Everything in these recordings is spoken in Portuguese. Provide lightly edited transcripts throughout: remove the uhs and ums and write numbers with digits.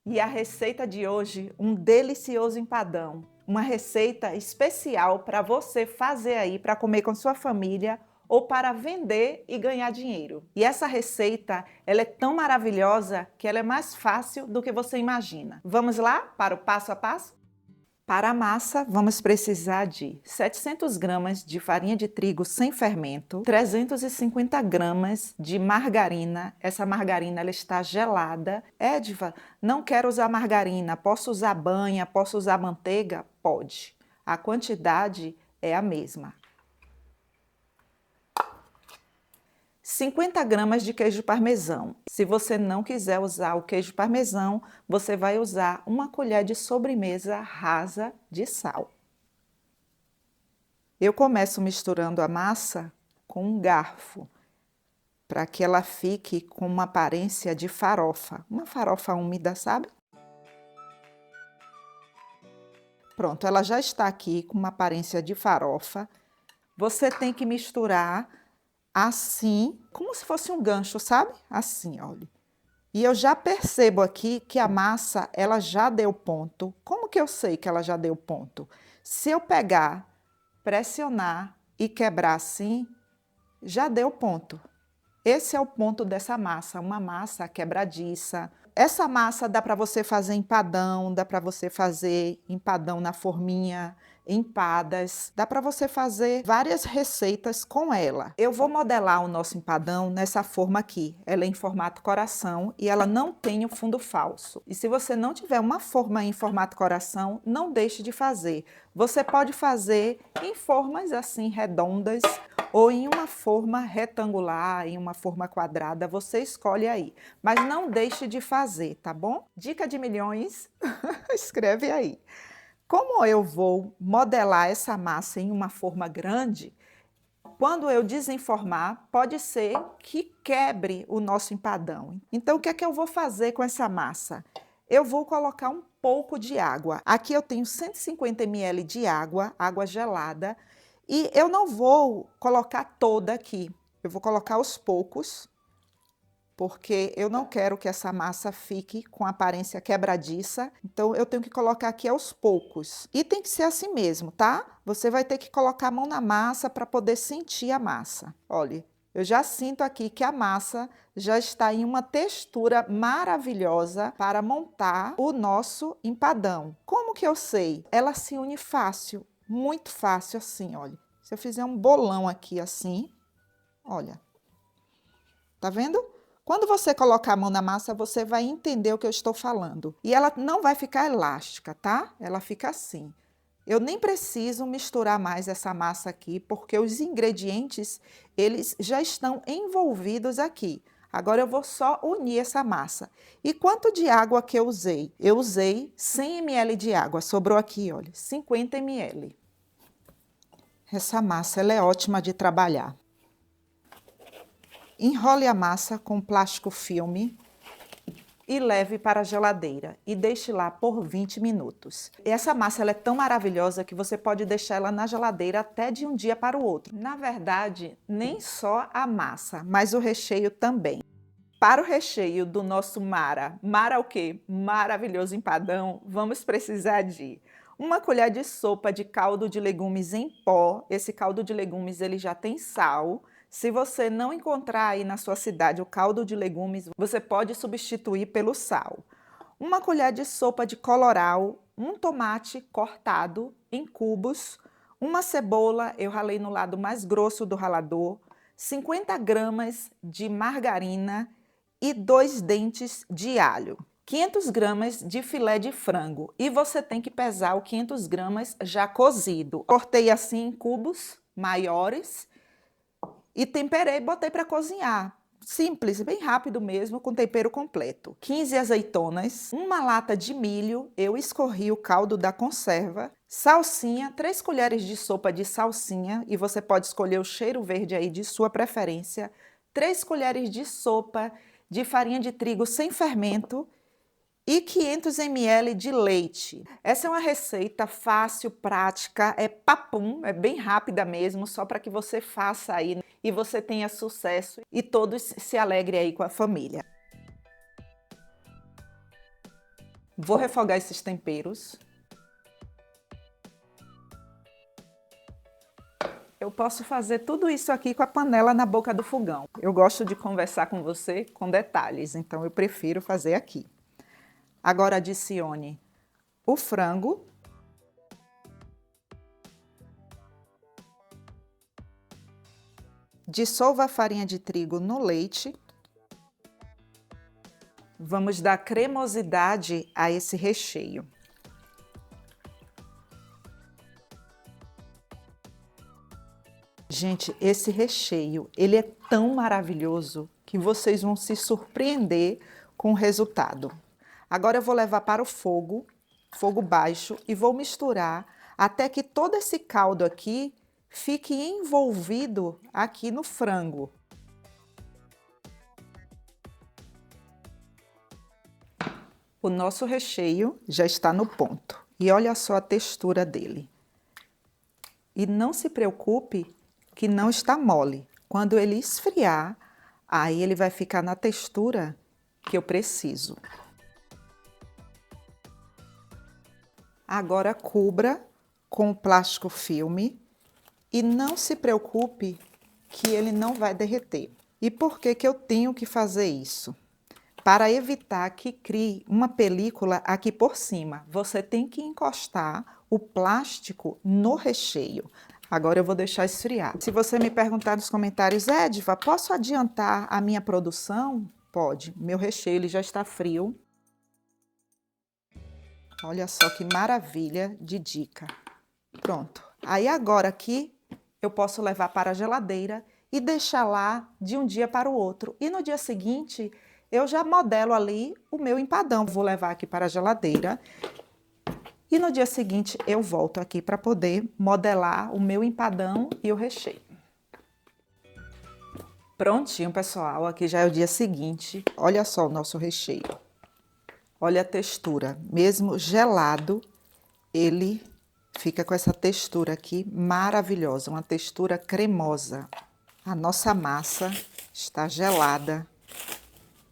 E a receita de hoje, um delicioso empadão. Uma receita especial para você fazer aí para comer com sua família ou para vender e ganhar dinheiro. E essa receita, ela é tão maravilhosa que ela é mais fácil do que você imagina. Vamos lá para o passo a passo? Para a massa, vamos precisar de 700 gramas de farinha de trigo sem fermento, 350 gramas de margarina. Essa margarina ela está gelada. Edva, não quero usar margarina, posso usar banha, posso usar manteiga? Pode. A quantidade é a mesma. 50 gramas de queijo parmesão. Se você não quiser usar o queijo parmesão, você vai usar uma colher de sobremesa rasa de sal. Eu começo misturando a massa com um garfo, para que ela fique com uma aparência de farofa, uma farofa úmida, sabe? Pronto, ela já está aqui com uma aparência de farofa. Você tem que misturar assim, como se fosse um gancho, sabe? Assim, olha. E eu já percebo aqui que a massa, ela já deu ponto. Como que eu sei que ela já deu ponto? Se eu pegar, pressionar e quebrar assim, já deu ponto. Esse é o ponto dessa massa, uma massa quebradiça. Essa massa dá para você fazer empadão, dá para você fazer empadão na forminha, empadas, dá para você fazer várias receitas com ela. Eu vou modelar o nosso empadão nessa forma aqui. Ela é em formato coração e ela não tem o fundo falso. E se você não tiver uma forma em formato coração, não deixe de fazer. Você pode fazer em formas assim redondas ou em uma forma retangular, em uma forma quadrada, você escolhe aí. Mas não deixe de fazer, tá bom? Dica de milhões, escreve aí. Como eu vou modelar essa massa em uma forma grande, quando eu desenformar, pode ser que quebre o nosso empadão. Então, o que é que eu vou fazer com essa massa? Eu vou colocar um pouco de água. Aqui eu tenho 150 ml de água, água gelada, e eu não vou colocar toda aqui. Eu vou colocar aos poucos, porque eu não quero que essa massa fique com aparência quebradiça. Então, eu tenho que colocar aqui aos poucos. E tem que ser assim mesmo, tá? Você vai ter que colocar a mão na massa para poder sentir a massa. Olha, eu já sinto aqui que a massa já está em uma textura maravilhosa para montar o nosso empadão. Como que eu sei? Ela se une fácil, muito fácil assim, olha. Se eu fizer um bolão aqui assim, olha. Tá vendo? Quando você colocar a mão na massa, você vai entender o que eu estou falando. E ela não vai ficar elástica, tá? Ela fica assim. Eu nem preciso misturar mais essa massa aqui, porque os ingredientes, eles já estão envolvidos aqui. Agora eu vou só unir essa massa. E quanto de água que eu usei? Eu usei 100 ml de água, sobrou aqui, olha, 50 ml. Essa massa, ela é ótima de trabalhar. Enrole a massa com plástico filme e leve para a geladeira e deixe lá por 20 minutos. Essa massa ela é tão maravilhosa que você pode deixar ela na geladeira até de um dia para o outro. Na verdade, nem só a massa, mas o recheio também. Para o recheio do nosso Mara o quê? Maravilhoso empadão, vamos precisar de uma colher de sopa de caldo de legumes em pó. Esse caldo de legumes ele já tem sal. Se você não encontrar aí na sua cidade o caldo de legumes, você pode substituir pelo sal. Uma colher de sopa de colorau, um tomate cortado em cubos, uma cebola, eu ralei no lado mais grosso do ralador, 50 gramas de margarina e 2 dentes de alho. 500 gramas de filé de frango e você tem que pesar o 500 gramas já cozido. Cortei assim em cubos maiores e temperei e botei para cozinhar. Simples, bem rápido mesmo, com tempero completo. 15 azeitonas, uma lata de milho, eu escorri o caldo da conserva, salsinha, 3 colheres de sopa de salsinha, e você pode escolher o cheiro verde aí de sua preferência, 3 colheres de sopa de farinha de trigo sem fermento, e 500 ml de leite. Essa é uma receita fácil, prática, é papum, é bem rápida mesmo, só para que você faça aí e você tenha sucesso e todos se alegrem aí com a família. Vou refogar esses temperos. Eu posso fazer tudo isso aqui com a panela na boca do fogão. Eu gosto de conversar com você com detalhes, então eu prefiro fazer aqui. Agora adicione o frango. Dissolva a farinha de trigo no leite. Vamos dar cremosidade a esse recheio. Gente, esse recheio, ele é tão maravilhoso que vocês vão se surpreender com o resultado. Agora eu vou levar para o fogo baixo, e vou misturar até que todo esse caldo aqui fique envolvido aqui no frango. O nosso recheio já está no ponto. E olha só a textura dele. E não se preocupe que não está mole. Quando ele esfriar, aí ele vai ficar na textura que eu preciso. Agora cubra com o plástico filme e não se preocupe que ele não vai derreter. E por que que eu tenho que fazer isso? Para evitar que crie uma película aqui por cima, você tem que encostar o plástico no recheio. Agora eu vou deixar esfriar. Se você me perguntar nos comentários, Ediva, posso adiantar a minha produção? Pode. Meu recheio ele já está frio. Olha só que maravilha de dica. Pronto. Aí agora aqui eu posso levar para a geladeira e deixar lá de um dia para o outro. E no dia seguinte eu já modelo ali o meu empadão. Vou levar aqui para a geladeira. E no dia seguinte eu volto aqui para poder modelar o meu empadão e o recheio. Prontinho, pessoal. Aqui já é o dia seguinte. Olha só o nosso recheio. Olha a textura. Mesmo gelado, ele fica com essa textura aqui maravilhosa. Uma textura cremosa. A nossa massa está gelada.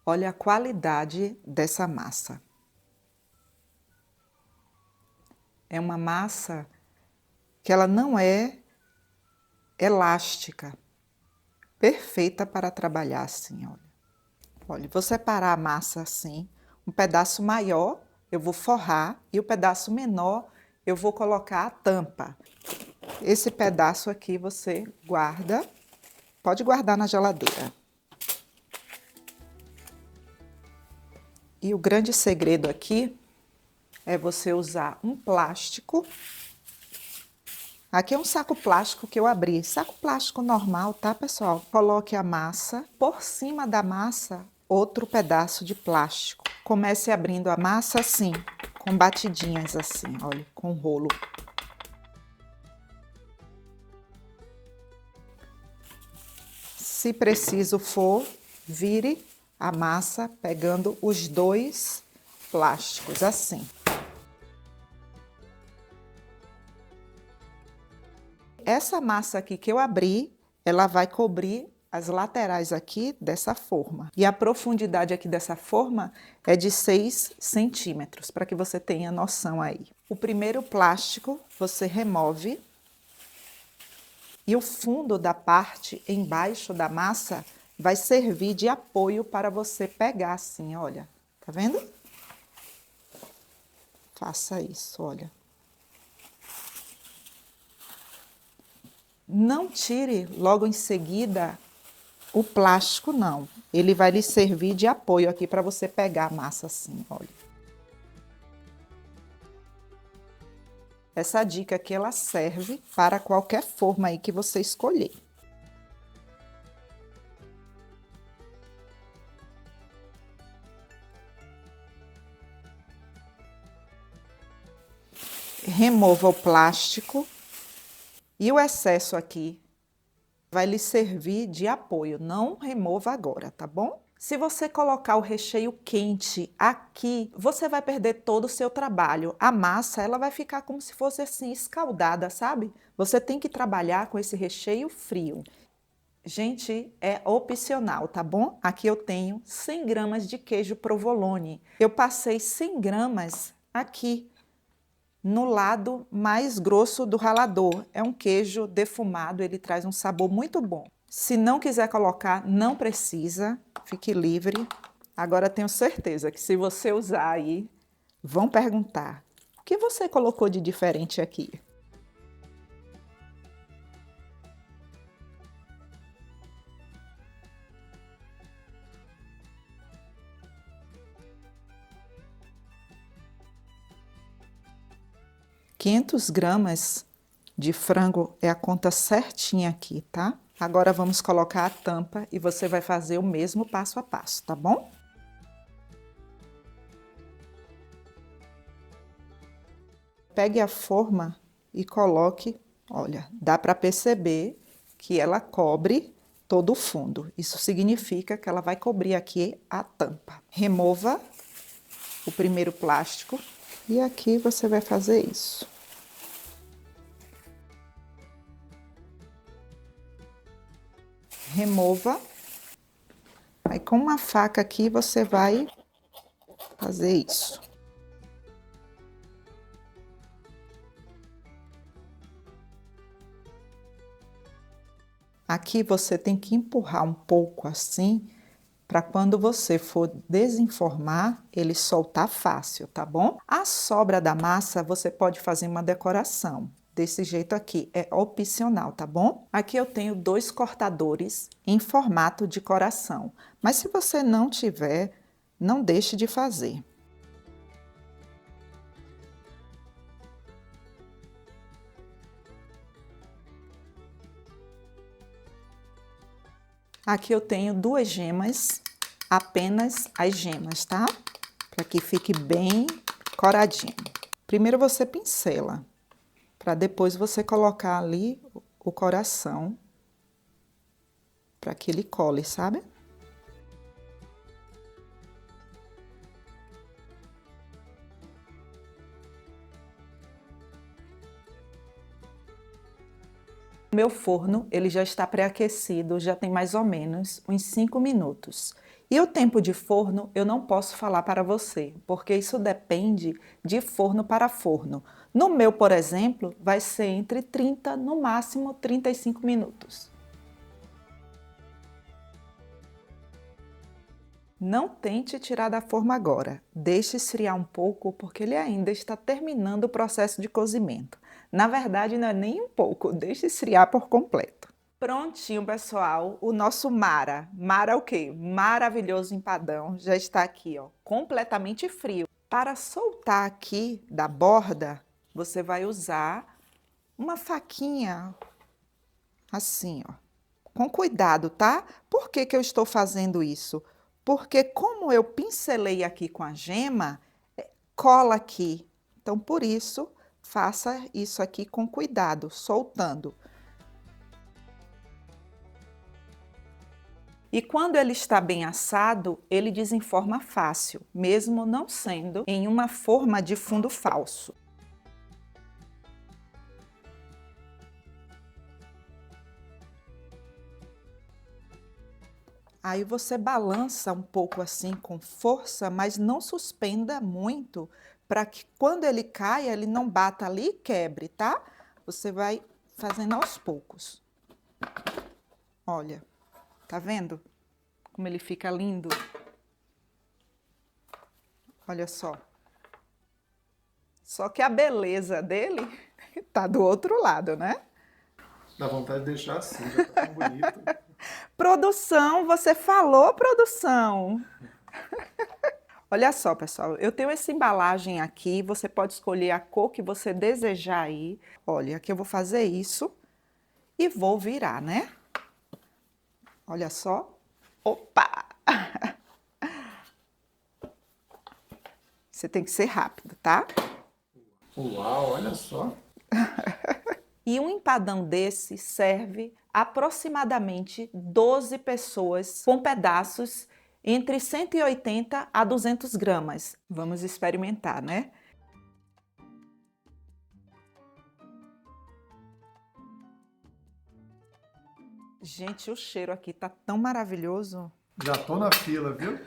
Olha a qualidade dessa massa. É uma massa que ela não é elástica, perfeita para trabalhar assim, olha. Olha, vou separar a massa assim, um pedaço maior eu vou forrar e o pedaço menor eu vou colocar a tampa. Esse pedaço aqui você guarda, pode guardar na geladeira. E o grande segredo aqui é você usar um plástico. Aqui é um saco plástico que eu abri, saco plástico normal, tá, pessoal? Coloque a massa, por cima da massa, outro pedaço de plástico. Comece abrindo a massa assim, com batidinhas assim, olha, com rolo. Se preciso for, vire a massa pegando os dois plásticos, assim. Essa massa aqui que eu abri, ela vai cobrir as laterais aqui dessa forma. E a profundidade aqui dessa forma é de 6 centímetros, para que você tenha noção aí. O primeiro plástico você remove. E o fundo da parte embaixo da massa vai servir de apoio para você pegar assim, olha. Tá vendo? Faça isso, olha. Não tire logo em seguida o plástico, não. Ele vai lhe servir de apoio aqui para você pegar a massa assim, olha. Essa dica aqui, ela serve para qualquer forma aí que você escolher. Remova o plástico e o excesso aqui vai lhe servir de apoio. Não remova agora, tá bom? Se você colocar o recheio quente aqui, você vai perder todo o seu trabalho. A massa, ela vai ficar como se fosse assim, escaldada, sabe? Você tem que trabalhar com esse recheio frio. Gente, é opcional, tá bom? Aqui eu tenho 100 gramas de queijo provolone. Eu passei 100 gramas aqui, no lado mais grosso do ralador. É um queijo defumado, ele traz um sabor muito bom. Se não quiser colocar, não precisa, fique livre. Agora tenho certeza que se você usar aí, vão perguntar: o que você colocou de diferente aqui? $500 de frango é a conta certinha aqui, tá? Agora vamos colocar a tampa e você vai fazer o mesmo passo a passo, tá bom? Pegue a forma e coloque, olha, dá para perceber que ela cobre todo o fundo. Isso significa que ela vai cobrir aqui a tampa. Remova o primeiro plástico e aqui você vai fazer isso. Remova. Aí com uma faca aqui você vai fazer isso. Aqui você tem que empurrar um pouco assim, para quando você for desenformar, ele soltar fácil, tá bom? A sobra da massa você pode fazer uma decoração. Desse jeito aqui, é opcional, tá bom? Aqui eu tenho 2 cortadores em formato de coração, mas se você não tiver, não deixe de fazer. Aqui eu tenho 2 gemas, apenas as gemas, tá? Para que fique bem coradinho. Primeiro você pincela, para depois você colocar ali o coração, para que ele cole, sabe? Meu forno, ele já está pré-aquecido, já tem mais ou menos uns 5 minutos. E o tempo de forno eu não posso falar para você, porque isso depende de forno para forno. No meu, por exemplo, vai ser entre 30, no máximo 35 minutos. Não tente tirar da forma agora, deixe esfriar um pouco porque ele ainda está terminando o processo de cozimento. Na verdade, não é nem um pouco, deixe esfriar por completo. Prontinho, pessoal, o nosso Mara o quê? Maravilhoso empadão, já está aqui, ó, completamente frio. Para soltar aqui da borda, você vai usar uma faquinha assim, ó, com cuidado, tá? Por que que eu estou fazendo isso? Porque como eu pincelei aqui com a gema, cola aqui. Então, por isso, faça isso aqui com cuidado, soltando. E quando ele está bem assado, ele desenforma fácil, mesmo não sendo em uma forma de fundo falso. Aí você balança um pouco assim com força, mas não suspenda muito, para que quando ele caia, ele não bata ali e quebre, tá? Você vai fazendo aos poucos. Olha, tá vendo como ele fica lindo? Olha só. Só que a beleza dele tá do outro lado, né? Dá vontade de deixar assim, já tá tão bonito. Produção, você falou, produção. Olha só, pessoal, eu tenho essa embalagem aqui, você pode escolher a cor que você desejar aí. Olha, aqui eu vou fazer isso e vou virar, né? Olha só. Opa! Você tem que ser rápido, tá? Uau, olha só. E um empadão desse serve aproximadamente 12 pessoas com pedaços entre 180 a 200 gramas. Vamos experimentar, né? Gente, o cheiro aqui tá tão maravilhoso. Já tô na fila, viu?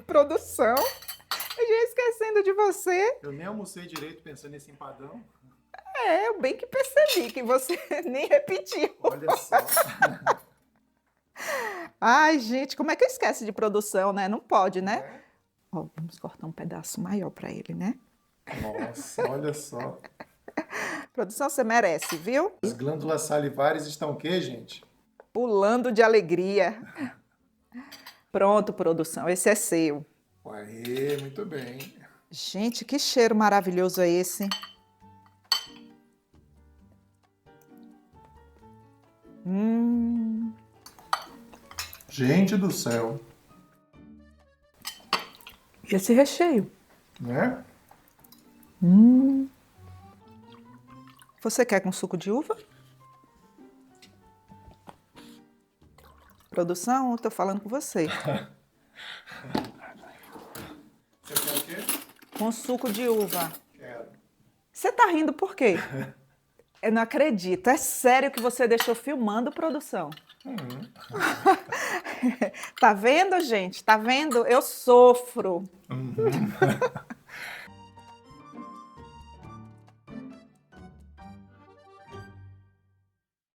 Produção, eu já ia esquecendo de você. Eu nem almocei direito pensando nesse empadão. Eu bem que percebi que você nem repetiu. Olha só. Ai, gente, como é que eu esqueço de produção, né? Não pode, né? É. Ó, vamos cortar um pedaço maior para ele, né? Nossa, olha só. Produção, você merece, viu? As glândulas salivares estão o quê, gente? Pulando de alegria. Pronto, produção, esse é seu. Aê, muito bem. Gente, que cheiro maravilhoso é esse? Hum, Gente do céu, e esse recheio? né? Você quer com suco de uva? Produção, eu tô falando com você. Você quer o quê? Com suco de uva. Quero. Você tá rindo por quê? Eu não acredito. É sério que você deixou filmando, produção? Tá vendo, gente? Tá vendo? Eu sofro.